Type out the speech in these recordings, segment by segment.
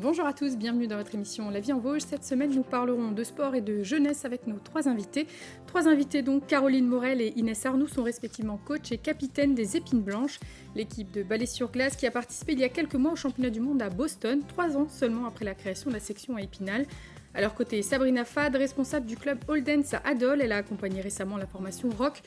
Bonjour à tous, bienvenue dans votre émission La vie en Vosges. Cette semaine, nous parlerons de sport et de jeunesse avec nos trois invités. Trois invités donc, Caroline Morel et Inès Arnoux sont respectivement coach et capitaine des Épines Blanches, l'équipe de ballet sur glace qui a participé il y a quelques mois au championnat du monde à Boston, 3 ans seulement après la création de la section à Épinal. À leur côté, Sabrina Fad, responsable du club All Dance à Adol, elle a accompagné récemment la formation rock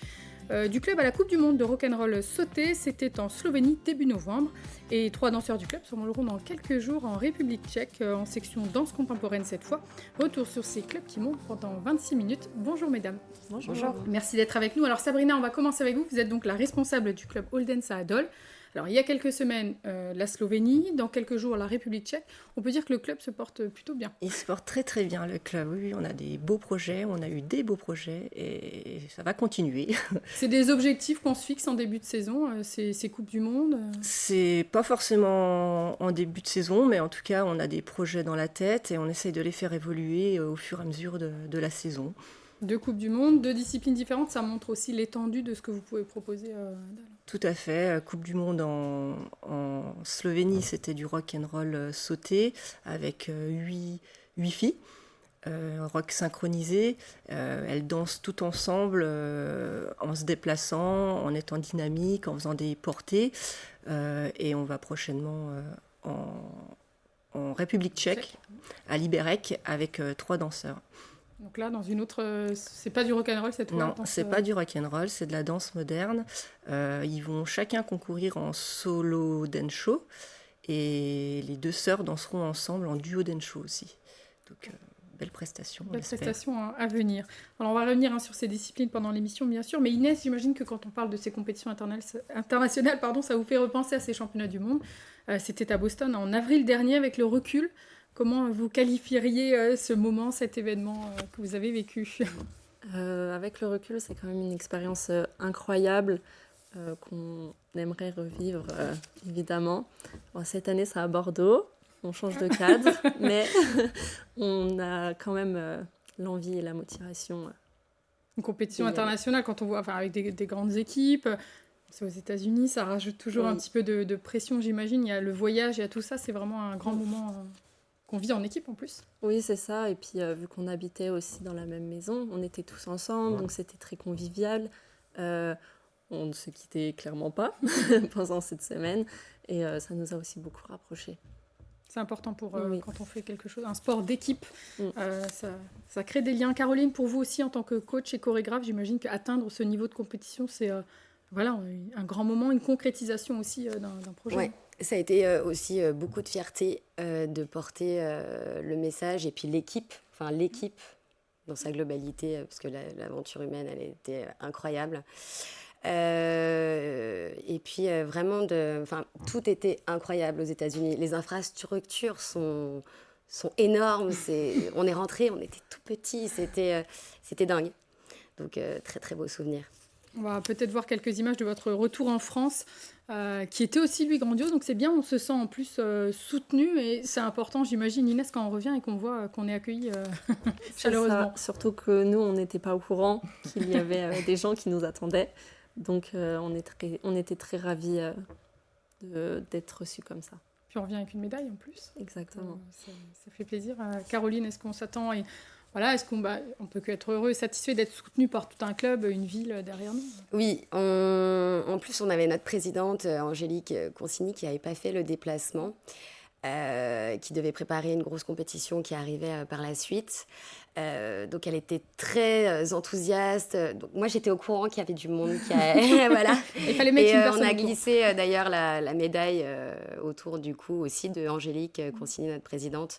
du club à la Coupe du Monde de rock'n'roll sauté, c'était en Slovénie début novembre. Et 3 danseurs du club s'envoleront dans quelques jours en République tchèque, en section danse contemporaine cette fois. Retour sur ces clubs qui montent pendant 26 minutes. Bonjour mesdames. Bonjour. Merci d'être avec nous. Alors Sabrina, on va commencer avec vous. Vous êtes donc la responsable du club All Dance à Adol. Alors il y a quelques semaines, la Slovénie, dans quelques jours la République tchèque. On peut dire que le club se porte plutôt bien. Il se porte très très bien le club, oui, on a des beaux projets, on a eu des beaux projets et ça va continuer. C'est des objectifs qu'on se fixe en début de saison, ces Coupes du Monde C'est pas forcément en début de saison, mais en tout cas on a des projets dans la tête et on essaye de les faire évoluer au fur et à mesure de la saison. 2 Coupes du Monde, 2 disciplines différentes, ça montre aussi l'étendue de ce que vous pouvez proposer à Adol. Tout à fait. Coupe du Monde en Slovénie, c'était du rock'n'roll sauté avec 8 filles, rock synchronisé. Elles dansent toutes ensemble en se déplaçant, en étant dynamiques, en faisant des portées. Et on va prochainement en République tchèque, à Liberec, avec 3 danseurs. Donc là, dans une autre... c'est pas du rock'n'roll cette fois? Non, c'est pas du rock'n'roll, c'est de la danse moderne. Ils vont chacun concourir en solo densho et les 2 sœurs danseront ensemble en duo densho aussi. Donc, belle prestation. Belle prestation à venir. Alors, on va revenir sur ces disciplines pendant l'émission, bien sûr. Mais Inès, j'imagine que quand on parle de ces compétitions internationales, ça vous fait repenser à ces championnats du monde. C'était à Boston en avril dernier avec le recul. Comment vous qualifieriez ce moment, cet événement que vous avez vécu? Avec le recul, c'est quand même une expérience incroyable qu'on aimerait revivre, évidemment. Bon, cette année, c'est à Bordeaux. On change de cadre, mais on a quand même l'envie et la motivation. Une compétition internationale, quand on voit avec des grandes équipes, c'est aux États-Unis, ça rajoute toujours un petit peu de pression, j'imagine. Il y a le voyage, il y a tout ça, c'est vraiment un grand moment... qu'on vit en équipe en plus. Oui, c'est ça. Et puis, vu qu'on habitait aussi dans la même maison, on était tous ensemble, donc c'était très convivial. On ne se quittait clairement pas pendant cette semaine. Et ça nous a aussi beaucoup rapprochés. C'est important pour quand on fait quelque chose, un sport d'équipe. Ça crée des liens. Caroline, pour vous aussi, en tant que coach et chorégraphe, j'imagine qu'atteindre ce niveau de compétition, c'est un grand moment, une concrétisation aussi d'un projet. Ouais. Ça a été aussi beaucoup de fierté de porter le message et puis l'équipe dans sa globalité, parce que l'aventure humaine, elle était incroyable. Et puis vraiment, tout était incroyable aux États-Unis. Les infrastructures sont énormes. On est rentrés, on était tout petits, c'était dingue. Donc très très beau souvenir. On va peut-être voir quelques images de votre retour en France, qui était aussi, lui, grandiose. Donc c'est bien, on se sent en plus soutenu. Et c'est important, j'imagine, Inès, quand on revient et qu'on voit qu'on est accueilli chaleureusement. Surtout que nous, on n'était pas au courant qu'il y avait des gens qui nous attendaient. Donc on était très ravis d'être reçus comme ça. Puis on revient avec une médaille en plus. Exactement. Ça fait plaisir. Caroline, est-ce qu'on s'attend est-ce qu'on peut qu'être heureux et satisfait d'être soutenu par tout un club, une ville derrière nous? Oui, en plus, on avait notre présidente, Angélique Consigny, qui n'avait pas fait le déplacement, qui devait préparer une grosse compétition qui arrivait par la suite. Donc, elle était très enthousiaste. Donc, moi, j'étais au courant qu'il y avait du monde. Voilà. Il fallait mettre une personne on a glissé d'ailleurs la médaille autour du cou aussi de Angélique Consigny, notre présidente.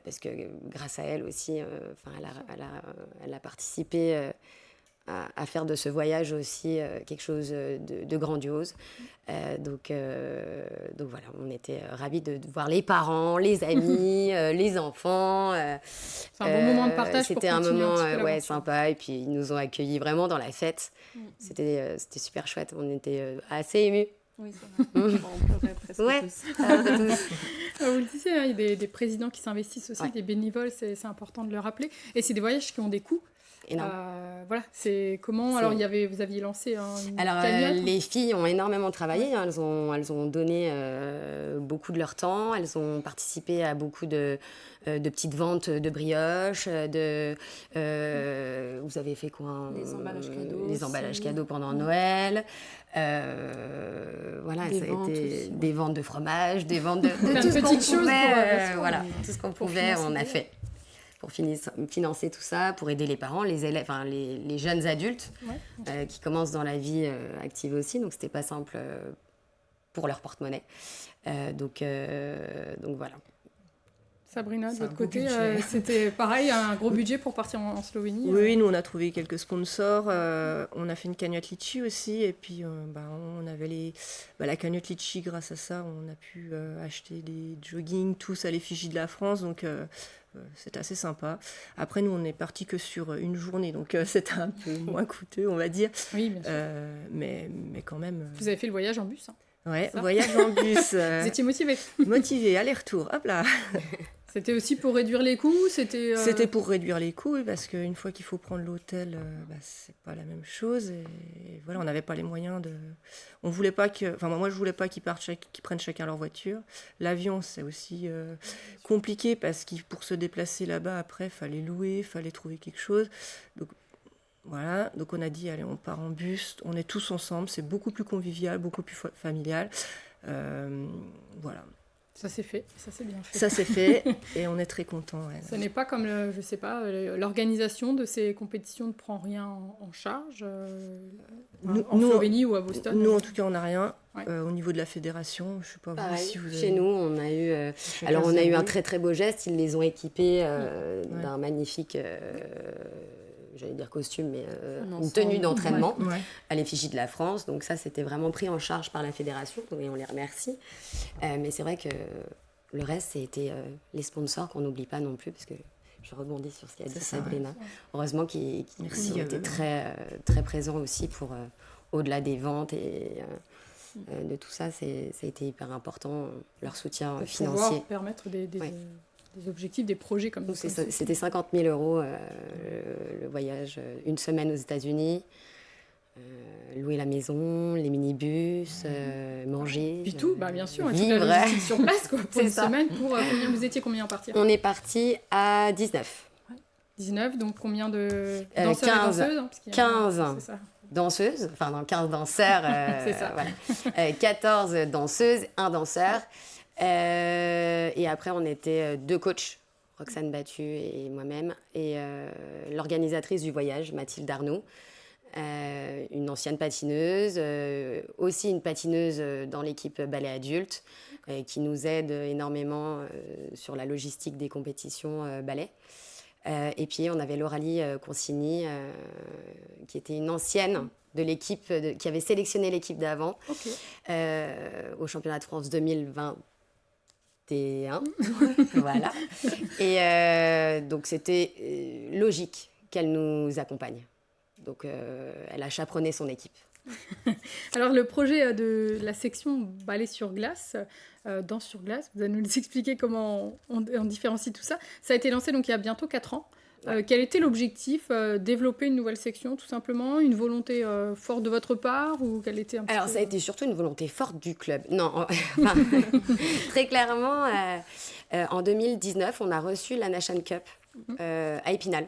Parce que grâce à elle aussi, elle a participé à faire de ce voyage aussi quelque chose de grandiose. Donc voilà, on était ravis de voir les parents, les amis, les enfants. C'est un bon moment de partage. C'était un moment sympa, et puis ils nous ont accueillis vraiment dans la fête. C'était super chouette, on était assez émus. Oui, c'est vrai. On pleurait presque tous. Vous le disiez, il y a des présidents qui s'investissent aussi, des bénévoles, c'est important de le rappeler. Et c'est des voyages qui ont des coûts. énorme. Voilà, c'est comment... Alors, vous aviez lancé une cagnotte. Les filles ont énormément travaillé. Hein. Elles ont donné beaucoup de leur temps. Elles ont participé à beaucoup de petites ventes de brioches. Vous avez fait quoi? Les emballages cadeaux. Les emballages cadeaux pendant Noël. Voilà, Des ça a ventes été aussi, des ventes de fromage, des ventes de Plein tout de ce qu'on petites choses pouvait. pour, Voilà, tout ce qu'on pouvait, on a fait. Pour financer tout ça, pour aider les parents, les élèves, enfin, les jeunes adultes qui commencent dans la vie active aussi. Donc, c'était pas simple pour leur porte-monnaie. Donc voilà. Sabrina, de C'est un votre beau côté, budget. c'était pareil, un gros budget pour partir en Slovénie. Oui, nous on a trouvé quelques sponsors. On a fait une cagnotte litchi aussi. Et puis on avait la cagnotte litchi, grâce à ça, on a pu acheter des joggings tous à l'effigie de la France. Donc c'était assez sympa. Après, nous on est partis que sur une journée. Donc c'était un peu moins coûteux, on va dire. Oui, bien sûr. Mais quand même. Vous avez fait le voyage en bus. Hein. Ouais, ça. voyage en bus. Vous étiez motivés. Motivé, aller-retour. Hop là. C'était aussi pour réduire les coûts. C'était pour réduire les coûts, oui, parce qu'une fois qu'il faut prendre l'hôtel, c'est pas la même chose. Et voilà, on n'avait pas les moyens de. On voulait pas que. Enfin, moi, je voulais pas qu'ils prennent chacun leur voiture. L'avion, c'est aussi compliqué parce que pour se déplacer là-bas, après, fallait louer, fallait trouver quelque chose. Donc voilà, donc on a dit, allez, on part en bus, on est tous ensemble, c'est beaucoup plus convivial, beaucoup plus familial. Voilà. Ça s'est fait, ça s'est bien fait. Ça s'est fait et on est très contents. Ouais. Ce n'est pas comme, je sais pas, l'organisation de ces compétitions ne prend rien en charge en Slovénie ou à Boston. Nous, en tout cas, on n'a rien. Ouais. Au niveau de la fédération, je ne sais pas Pareil, vous si vous avez... Chez nous, on a eu, on a eu un très très beau geste. Ils les ont équipés d'un magnifique, j'allais dire costume, mais une tenue d'entraînement à l'effigie de la France. Donc ça, c'était vraiment pris en charge par la fédération et on les remercie. Mais c'est vrai que le reste, c'était les sponsors qu'on n'oublie pas non plus, parce que je rebondis sur ce qu'a dit Sabrina. Ouais. Heureusement qu'ils ont été très, très présents aussi pour, au-delà des ventes et... de tout ça, ça a été hyper important, leur soutien pour financier. Pouvoir permettre des objectifs, des projets comme ça. C'était 50 000 euros le voyage, une semaine aux États-Unis, louer la maison, les minibus, manger. Puis tout, bien sûr, vivre. Toute la logistique sur place quoi, pour une semaine. Vous étiez combien à partir? On est parti à 19. 19, donc combien de danseurs 15. et danseuses 15. C'est ça. Danseuses, enfin dans 15 danseurs, c'est ça. Voilà. 14 danseuses, un danseur. Et après, on était 2 coachs, Roxane Battu et moi-même, et l'organisatrice du voyage, Mathilde Arnaud, une ancienne patineuse, aussi une patineuse dans l'équipe ballet adulte, qui nous aide énormément sur la logistique des compétitions ballet. Et puis, on avait Lauralie Consigny, qui était une ancienne de l'équipe, qui avait sélectionné l'équipe d'avant au championnat de France 2021. Voilà. Et donc, c'était logique qu'elle nous accompagne. Donc, elle a chaperonné son équipe. Alors, le projet de la section ballet sur glace, danse sur glace, vous allez nous expliquer comment on différencie tout ça. Ça a été lancé donc il y a bientôt 4 ans. Quel était l'objectif? Développer une nouvelle section, tout simplement? Une volonté forte de votre part ou quelle était un petit Alors, peu... ça a été surtout une volonté forte du club. Non, très clairement, en 2019, on a reçu la Nation Cup à Épinal.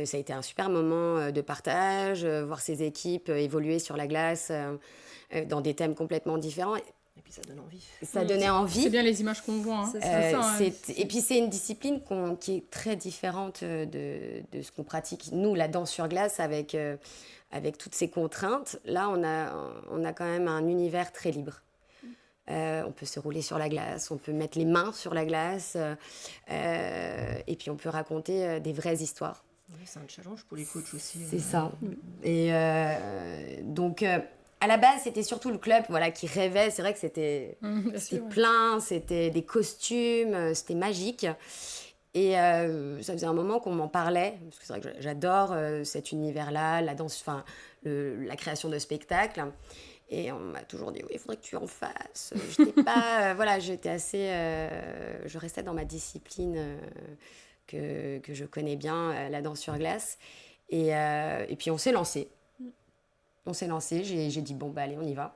Ça a été un super moment de partage, voir ces équipes évoluer sur la glace dans des thèmes complètement différents. Et puis ça donne envie. Ça donnait envie. C'est bien les images qu'on voit. Hein. Et puis c'est une discipline qui est très différente de ce qu'on pratique. Nous, la danse sur glace, avec toutes ces contraintes, là, on a quand même un univers très libre. On peut se rouler sur la glace, on peut mettre les mains sur la glace, et puis on peut raconter des vraies histoires. Oui, c'est un challenge pour les coachs aussi. C'est ça. Et donc, à la base, c'était surtout le club qui rêvait. C'est vrai que c'était plein, c'était des costumes, c'était magique. Et ça faisait un moment qu'on m'en parlait, parce que c'est vrai que j'adore cet univers-là, la danse, la création de spectacles. Et on m'a toujours dit, oui, il faudrait que tu en fasses. J'étais pas... j'étais assez... je restais dans ma discipline... que je connais bien, la danse sur glace. Et puis on s'est lancé. J'ai dit bon, allez, on y va.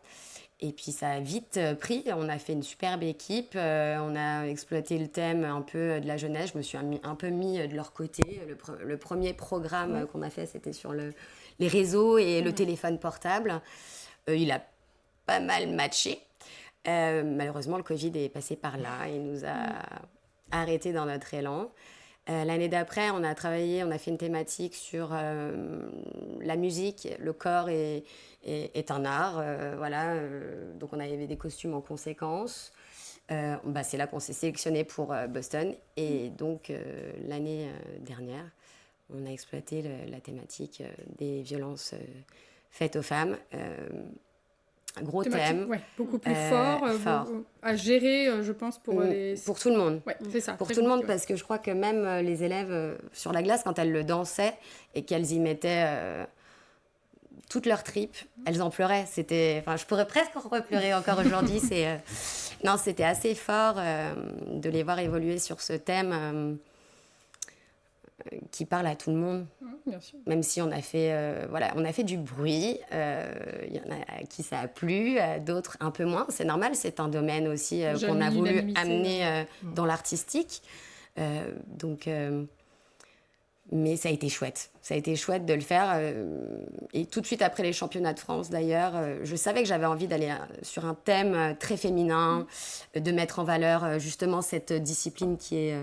Et puis ça a vite pris. On a fait une superbe équipe. On a exploité le thème un peu de la jeunesse. Je me suis un peu mis de leur côté. Le premier programme qu'on a fait, c'était sur les réseaux et le téléphone portable. Il a pas mal matché. Malheureusement, le Covid est passé par là et nous a arrêtés dans notre élan. L'année d'après, on a fait une thématique sur la musique. Le corps est un art, voilà. Donc on avait des costumes en conséquence. C'est là qu'on s'est sélectionné pour Boston. Et donc l'année dernière, on a exploité la thématique des violences faites aux femmes. Un gros thème. Ouais, beaucoup plus fort à gérer, je pense, pour tout le monde. Ouais, c'est ça. Pour tout le monde, parce que je crois que même les élèves sur la glace, quand elles le dansaient et qu'elles y mettaient toutes leurs tripes, elles en pleuraient. Je pourrais presque repleurer encore aujourd'hui. Non, c'était assez fort de les voir évoluer sur ce thème qui parle à tout le monde. Bien sûr. Même si on a fait, on a fait du bruit. Il y en a à qui ça a plu, d'autres un peu moins. C'est normal, c'est un domaine aussi qu'on a voulu amener dans l'artistique. Mais ça a été chouette. Ça a été chouette de le faire. Et tout de suite après les championnats de France, d'ailleurs, je savais que j'avais envie d'aller sur un thème très féminin, de mettre en valeur justement cette discipline qui est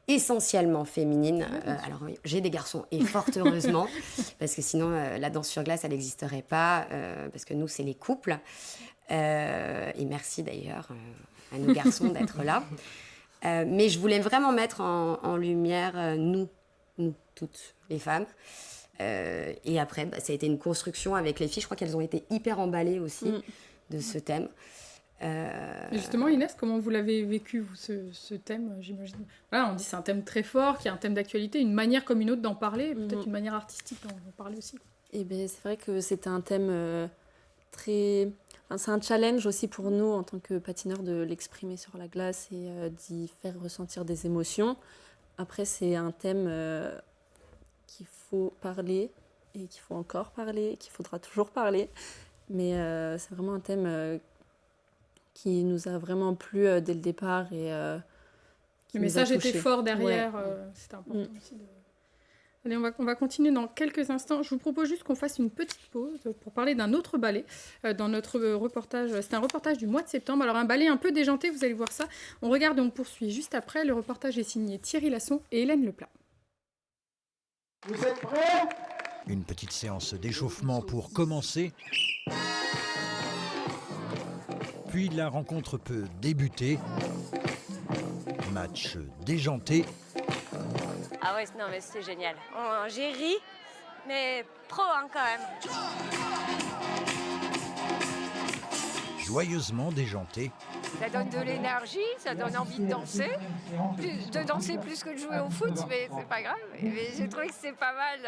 essentiellement féminine. Alors, j'ai des garçons, et fort heureusement, parce que sinon, la danse sur glace, elle n'existerait pas, parce que nous, c'est les couples. Et merci d'ailleurs à nos garçons d'être là. Mais je voulais vraiment mettre en lumière nous, toutes les femmes. Et après, ça a été une construction avec les filles. Je crois qu'elles ont été hyper emballées aussi de ce thème. Et justement, Inès, comment vous l'avez vécu, vous, ce thème, j'imagine? Voilà, on dit que c'est un thème très fort, qui a un thème d'actualité, une manière comme une autre d'en parler, peut-être une manière artistique d'en parler aussi. Et bien, c'est vrai que c'était un thème très... Enfin, c'est un challenge aussi pour nous, en tant que patineurs, de l'exprimer sur la glace et d'y faire ressentir des émotions. Après, c'est un thème qu'il faut parler et qu'il faut encore parler, qu'il faudra toujours parler. Mais c'est vraiment un thème qui nous a vraiment plu dès le départ. Et, le message était fort derrière, c'était important aussi de... Allez, on va continuer dans quelques instants. Je vous propose juste qu'on fasse une petite pause pour parler d'un autre ballet dans notre reportage. C'est un reportage du mois de septembre. Alors un ballet un peu déjanté, vous allez voir ça. On regarde et on poursuit juste après. Le reportage est signé Thierry Lasson et Hélène Leplat. Vous êtes prêts ? Une petite séance d'échauffement pour commencer. Puis la rencontre peut débuter. Match déjanté. Ah ouais, non mais c'était génial. J'ai ri, mais pro quand même. Joyeusement déjanté. Ça donne de l'énergie, ça donne envie de danser. Plus que de jouer au foot, mais c'est pas grave. Mais j'ai trouvé que c'est pas mal,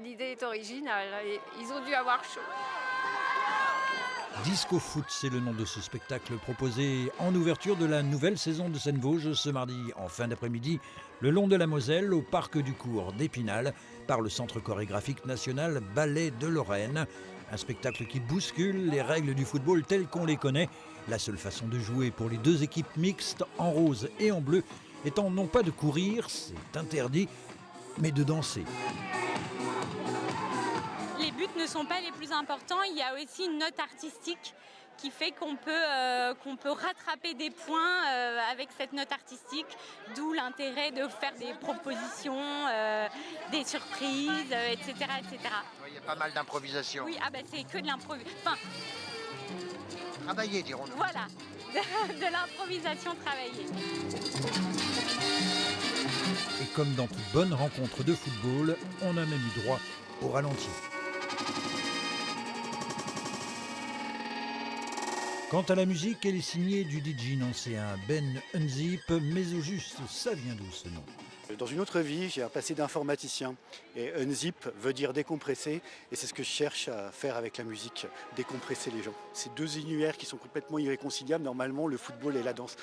l'idée est originale. Ils ont dû avoir chaud. Disco Foot, c'est le nom de ce spectacle proposé en ouverture de la nouvelle saison de Seine-Vosges ce mardi en fin d'après-midi, le long de la Moselle, au parc du cours d'Épinal, par le Centre chorégraphique national Ballet de Lorraine. Un spectacle qui bouscule les règles du football telles qu'on les connaît. La seule façon de jouer pour les deux équipes mixtes, en rose et en bleu, étant non pas de courir, c'est interdit, mais de danser. Les buts ne sont pas les plus importants, il y a aussi une note artistique qui fait qu'on peut rattraper des points avec cette note artistique, d'où l'intérêt de faire des propositions, des surprises, etc., etc. Il y a pas mal d'improvisation. Oui, c'est que de l'improvisation. Enfin, travailler, dirons-nous. Voilà, de l'improvisation travaillée. Et comme dans toute bonne rencontre de football, on a même eu droit au ralenti. Quant à la musique, elle est signée du DJ nancéen Ben Unzip, mais au juste, ça vient d'où ce nom ? Dans une autre vie, j'ai un passé d'informaticien et unzip veut dire décompresser et c'est ce que je cherche à faire avec la musique, décompresser les gens. C'est deux univers qui sont complètement irréconciliables. Normalement, le football et la danse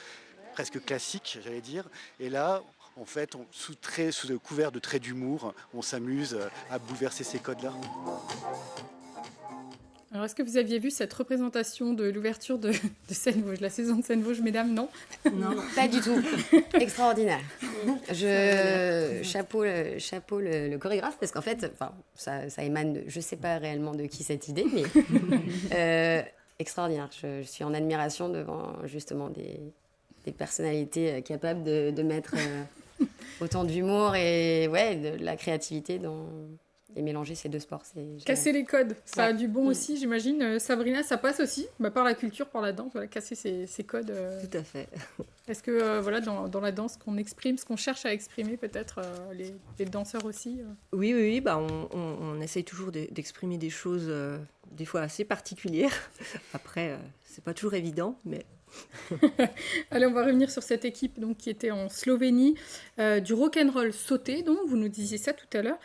presque classique, j'allais dire. Et là, en fait, sous le couvert de traits d'humour, on s'amuse à bouleverser ces codes-là. Alors, est-ce que vous aviez vu cette représentation de l'ouverture de Seine-Vosges, la saison de Seine-Vosges, mesdames? Non. Non, pas du tout. Extraordinaire. Chapeau le chorégraphe, parce qu'en fait, ça émane je ne sais pas réellement de qui cette idée, mais extraordinaire. Je suis en admiration devant justement des personnalités capables de mettre autant d'humour et de la créativité et mélanger ces deux sports. Casser les codes, ça a du bon aussi, j'imagine. Sabrina, ça passe aussi par la culture, par la danse, casser ces codes. Tout à fait. Est-ce que dans la danse qu'on exprime, ce qu'on cherche à exprimer, peut-être les danseurs aussi Oui, on essaye toujours d'exprimer des choses des fois assez particulières. Après, c'est pas toujours évident, mais... Allez, on va revenir sur cette équipe donc, qui était en Slovénie, du rock'n'roll sauté, donc vous nous disiez ça tout à l'heure.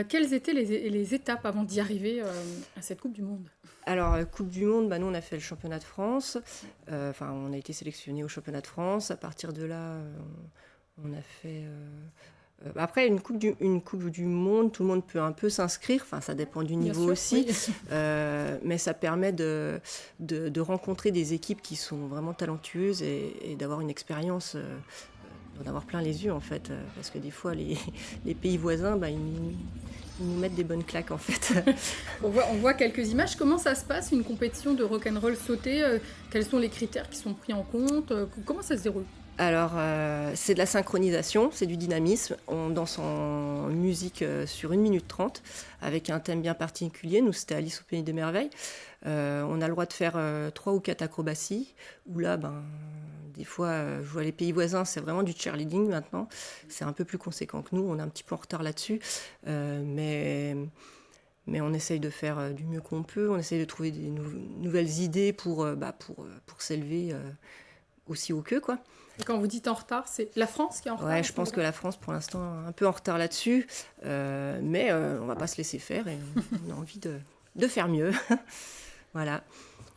Quelles étaient les étapes avant d'y arriver à cette Coupe du Monde? Alors, Coupe du Monde, nous on a fait le championnat de France. On a été sélectionnés au championnat de France. À partir de là, on a fait... Après, une coupe du Monde, tout le monde peut un peu s'inscrire. Ça dépend du niveau aussi. Oui. Mais ça permet de rencontrer des équipes qui sont vraiment talentueuses et d'avoir une expérience... d'en avoir plein les yeux en fait, parce que des fois les pays voisins, ils nous mettent des bonnes claques en fait. on voit quelques images. Comment ça se passe une compétition de rock'n'roll sauté? Quels sont les critères qui sont pris en compte? Comment ça se déroule? Alors, c'est de la synchronisation, c'est du dynamisme. On danse en musique sur 1 minute 30 avec un thème bien particulier. Nous, c'était Alice au Pays des Merveilles. On a le droit de faire 3 ou 4 acrobaties, où là, des fois, je vois les pays voisins, c'est vraiment du cheerleading maintenant. C'est un peu plus conséquent que nous, on est un petit peu en retard là-dessus. Mais on essaye de faire du mieux qu'on peut. On essaye de trouver des nouvelles idées pour s'élever aussi haut qu'eux, quoi. Et quand vous dites en retard, c'est la France qui est en retard? Ouais, je pense que la France, pour l'instant, est un peu en retard là-dessus. Mais on ne va pas se laisser faire et on a envie de faire mieux. Voilà.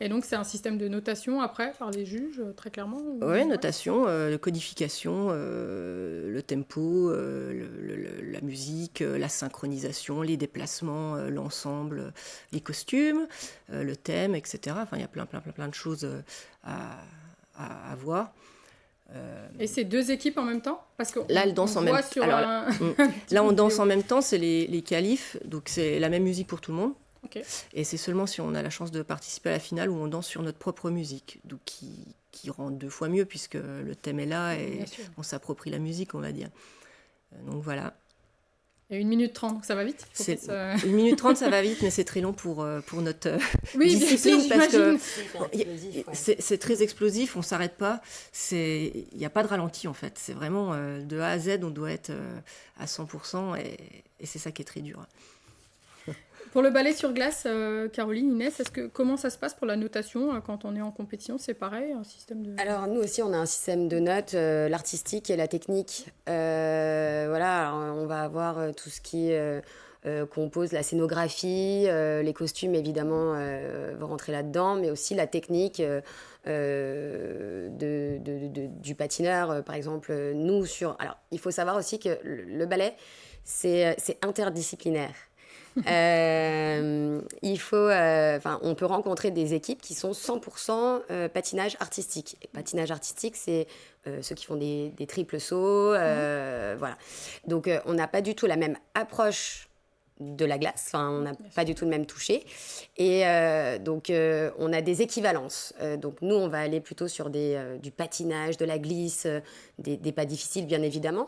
Et donc, c'est un système de notation après par les juges, très clairement? Oui, notation, codification, le tempo, la musique, la synchronisation, les déplacements, l'ensemble, les costumes, le thème, etc. Il y a plein de choses à voir. Et c'est 2 équipes en même temps? Parce que là, elles dansent en même temps. Là, on danse en même temps, c'est les qualifs, donc c'est la même musique pour tout le monde. Okay. Et c'est seulement si on a la chance de participer à la finale où on danse sur notre propre musique, donc qui rend 2 fois mieux puisque le thème est là et on s'approprie la musique, on va dire. Donc voilà. Et 1 minute 30, donc ça va vite? 1 minute 30, ça va vite, mais c'est très long pour notre discipline parce que c'est très explosif, on ne s'arrête pas, il n'y a pas de ralenti en fait. C'est vraiment de A à Z, on doit être à 100% et c'est ça qui est très dur. Pour le ballet sur glace, Caroline, Inès, comment ça se passe pour la notation quand on est en compétition? C'est pareil, un système de... Alors nous aussi, on a un système de notes, l'artistique et la technique. Alors, on va avoir tout ce qui compose la scénographie, les costumes évidemment vont rentrer là-dedans, mais aussi la technique du patineur, par exemple. Alors, il faut savoir aussi que le ballet, c'est interdisciplinaire. On peut rencontrer des équipes qui sont 100% patinage artistique. Et patinage artistique, c'est ceux qui font des triples sauts. Voilà. Donc, on n'a pas du tout la même approche de la glace. On n'a pas du tout le même toucher. Et donc, on a des équivalences. Donc, nous, on va aller plutôt sur du patinage, de la glisse, des pas difficiles, bien évidemment.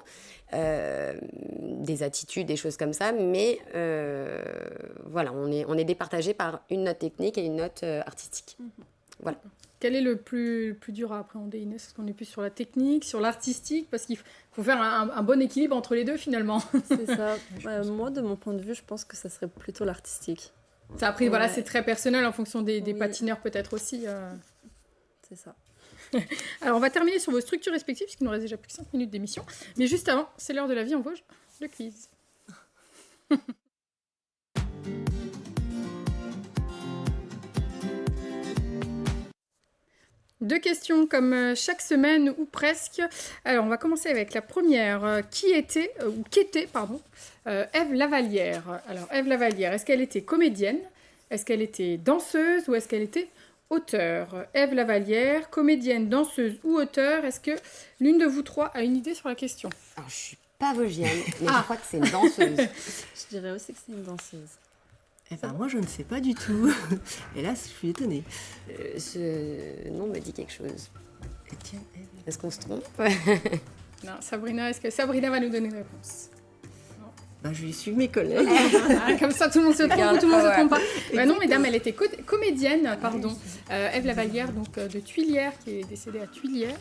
Des attitudes, des choses comme ça, mais on est départagé par une note technique et une note artistique. Voilà. Quel est le plus dur à appréhender, Inès? Est-ce qu'on est plus sur la technique, sur l'artistique? Parce qu'il faut faire un bon équilibre entre les deux, finalement. C'est ça. Moi, de mon point de vue, je pense que ça serait plutôt l'artistique. Ça, après, voilà, c'est très personnel en fonction des patineurs, peut-être aussi. C'est ça. Alors, on va terminer sur vos structures respectives, puisqu'il nous reste déjà plus que 5 minutes d'émission. Mais juste avant, c'est l'heure de la vie en Vosges, le quiz. 2 questions comme chaque semaine ou presque. Alors, on va commencer avec la première. Qu'était Ève Lavallière? Alors, Ève Lavallière, est-ce qu'elle était comédienne? Est-ce qu'elle était danseuse ou est-ce qu'elle était auteure? Ève Lavallière, comédienne, danseuse ou auteure, est-ce que l'une de vous trois a une idée sur la question? Alors, je suis pas vosgienne, mais je crois que c'est une danseuse. Je dirais aussi que c'est une danseuse. Eh ben, moi, je ne sais pas du tout. Et là, je suis étonnée. Ce nom me dit quelque chose. Tiens, Est-ce qu'on se trompe? Non, Sabrina, est-ce que Sabrina va nous donner une réponse? ben, je vais suivre mes collègues. Comme ça, tout le monde se trompe ou tout le monde se trompe pas. Non, mesdames, elle était comédienne, pardon. Ève Lavallière, donc de Tuilière, qui est décédée à Tuilière,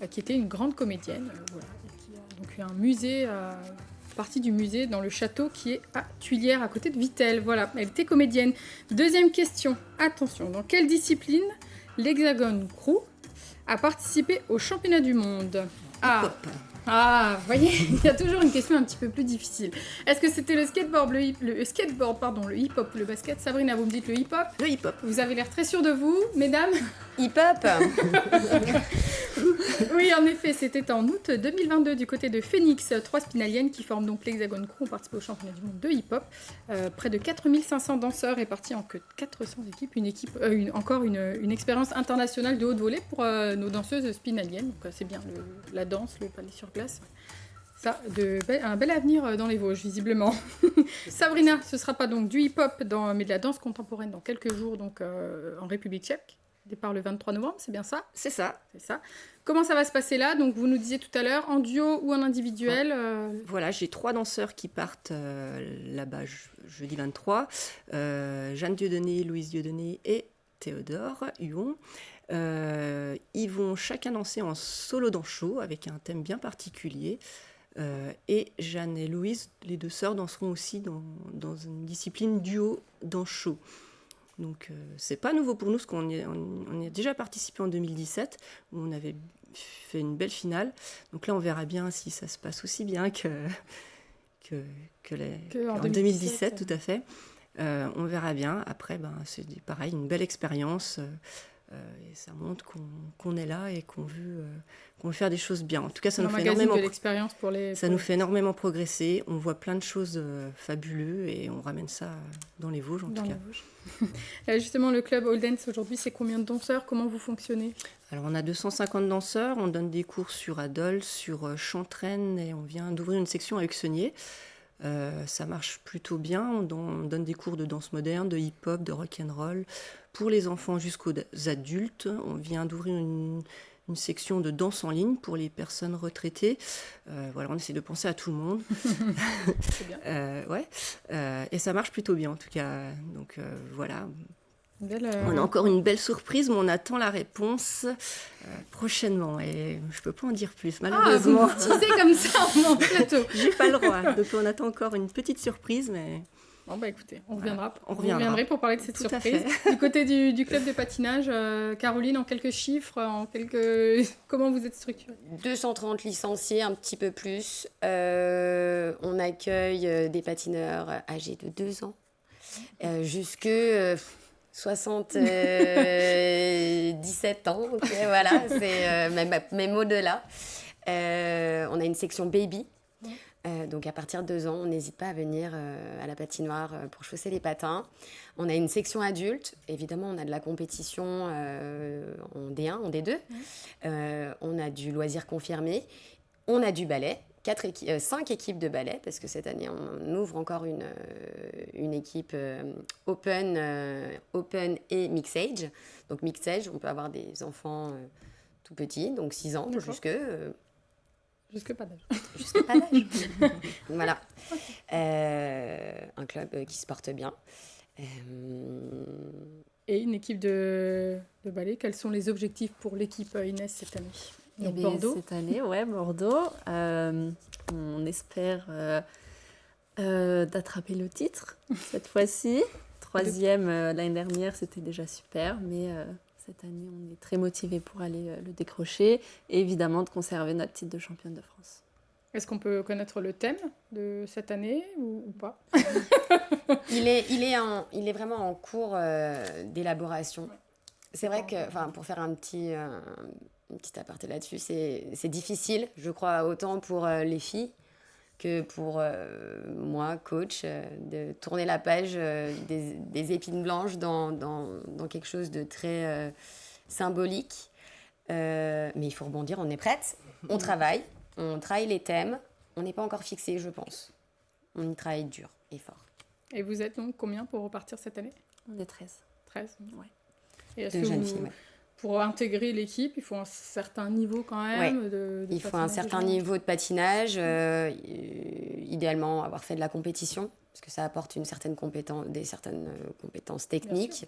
qui était une grande comédienne, voilà, et qui a donc eu un musée, partie du musée dans le château qui est à Tuilière, à côté de Vittel. Voilà, elle était comédienne. Deuxième question, attention, dans quelle discipline l'Hexagone Crew a participé au championnat du monde? Vous voyez, il y a toujours une question un petit peu plus difficile. Est-ce que c'était le skateboard, le hip-hop, le basket? Sabrina, vous me dites le hip-hop? Le hip-hop. Vous avez l'air très sûre de vous, mesdames? Hip-hop. Oui, en effet, c'était en août 2022 du côté de Phoenix. 3 spinaliennes qui forment donc l'Hexagone Crew ont participé au championnat du monde de hip-hop. Près de 4500 danseurs répartis en que 400 équipes. Encore une expérience internationale de haute volée pour nos danseuses spinaliennes. Donc c'est bien la danse, le palais sur glace. Ça, un bel avenir dans les Vosges, visiblement. Sabrina, ce ne sera pas donc du hip-hop, mais de la danse contemporaine dans quelques jours, donc en République tchèque. Départ le 23 novembre, c'est bien ça? C'est ça. C'est ça. Comment ça va se passer là? Donc vous nous disiez tout à l'heure, en duo ou en individuel? Voilà, j'ai 3 danseurs qui partent là-bas jeudi 23. Jeanne Dieudonné, Louise Dieudonné et Théodore Huon. Ils vont chacun danser en solo dans show avec un thème bien particulier. Et Jeanne et Louise, les 2 sœurs, danseront aussi dans une discipline duo dans show. Donc c'est pas nouveau pour nous, parce qu'on y a déjà participé en 2017, où on avait fait une belle finale. Donc là, on verra bien si ça se passe aussi bien en 2017, tout à fait. On verra bien. Après, c'est pareil, une belle expérience. Et ça montre qu'on est là et qu'on veut faire des choses bien. En tout cas, ça nous fait énormément progresser. On voit plein de choses fabuleuses et on ramène ça dans les Vosges, en tout cas. Justement, le club All Dance, aujourd'hui, c'est combien de danseurs? Comment vous fonctionnez? Alors, on a 250 danseurs. On donne des cours sur Adol, sur Chantraine, et on vient d'ouvrir une section à Uxenier. Ça marche plutôt bien. On donne des cours de danse moderne, de hip-hop, de rock'n'roll. Pour les enfants jusqu'aux adultes, on vient d'ouvrir une section de danse en ligne pour les personnes retraitées. Voilà, on essaie de penser à tout le monde. C'est bien. Et ça marche plutôt bien en tout cas. Donc voilà. On a encore une belle surprise, mais on attend la réponse prochainement. Et je ne peux pas en dire plus, malheureusement. Vous me teasez comme ça en plateau. J'ai pas le droit. Donc on attend encore une petite surprise, mais... Bon, écoutez, on reviendra. On reviendra pour parler de cette Tout surprise. Du côté du club de patinage, Caroline, en quelques chiffres, comment vous êtes structurée? 230 licenciés, un petit peu plus. On accueille des patineurs âgés de 2 ans jusque 77 ans. Donc, voilà, c'est même au-delà. On a une section baby. Donc à partir de 2 ans, on n'hésite pas à venir à la patinoire pour chausser les patins. On a une section adulte. Évidemment, on a de la compétition en D1, en D2. On a du loisir confirmé. On a du ballet. 5 équipes de ballet, parce que cette année, on ouvre encore une équipe open et mixed age. Donc mixed age, on peut avoir des enfants tout petits, donc 6 ans Jusque pas d'âge. Jusque pas d'âge. Voilà. Un club qui se porte bien. Et une équipe de ballet. Quels sont les objectifs pour l'équipe Inès cette année? Bordeaux. Cette année, Bordeaux. On espère d'attraper le titre cette fois-ci. 3e l'année dernière, c'était déjà super, mais... Cette année, on est très motivés pour aller le décrocher et évidemment de conserver notre titre de championne de France. Est-ce qu'on peut connaître le thème de cette année ou pas? Il est vraiment en cours d'élaboration. C'est vrai que, pour faire une petite aparté là-dessus, c'est difficile, je crois, autant pour les filles que pour moi, coach, de tourner la page des épines blanches dans quelque chose de très symbolique. Mais il faut rebondir, on est prête, on travaille les thèmes, on n'est pas encore fixé, je pense. On y travaille dur et fort. Et vous êtes donc combien pour repartir cette année ? On est 13. 13. Ouais. Et est-ce De que jeunes filles, ouais. Pour intégrer l'équipe, il faut un certain niveau quand même Il faut un certain niveau de patinage, idéalement avoir fait de la compétition, parce que ça apporte certaines compétences techniques,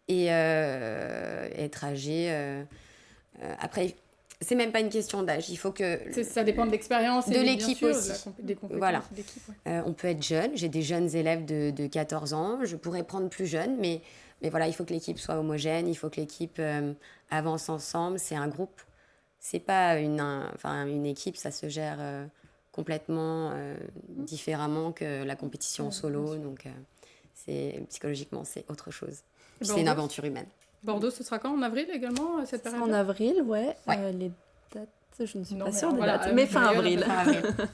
et être âgé. Après, c'est même pas une question d'âge, il faut que... Ça dépend de l'expérience et de l'équipe aussi. Des compétences voilà. de l'équipe. Ouais. On peut être jeune, j'ai des jeunes élèves de 14 ans, je pourrais prendre plus jeune, mais voilà, il faut que l'équipe soit homogène, il faut que l'équipe avance ensemble, c'est un groupe. C'est pas une équipe, ça se gère complètement différemment que la compétition en solo, donc psychologiquement, c'est autre chose. Puis c'est une aventure humaine. Bordeaux, ce sera quand ? En avril également, cette période ? En avril, ouais. Les dates, je ne suis pas sûre des dates, mais fin avril.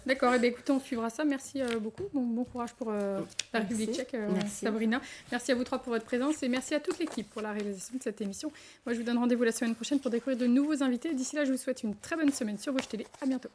D'accord, et bien écoutez, on suivra ça. Merci beaucoup. Bon courage pour la République tchèque, Sabrina. Merci à vous trois pour votre présence et merci à toute l'équipe pour la réalisation de cette émission. Moi, je vous donne rendez-vous la semaine prochaine pour découvrir de nouveaux invités. D'ici là, je vous souhaite une très bonne semaine sur Vosges Télé. À bientôt.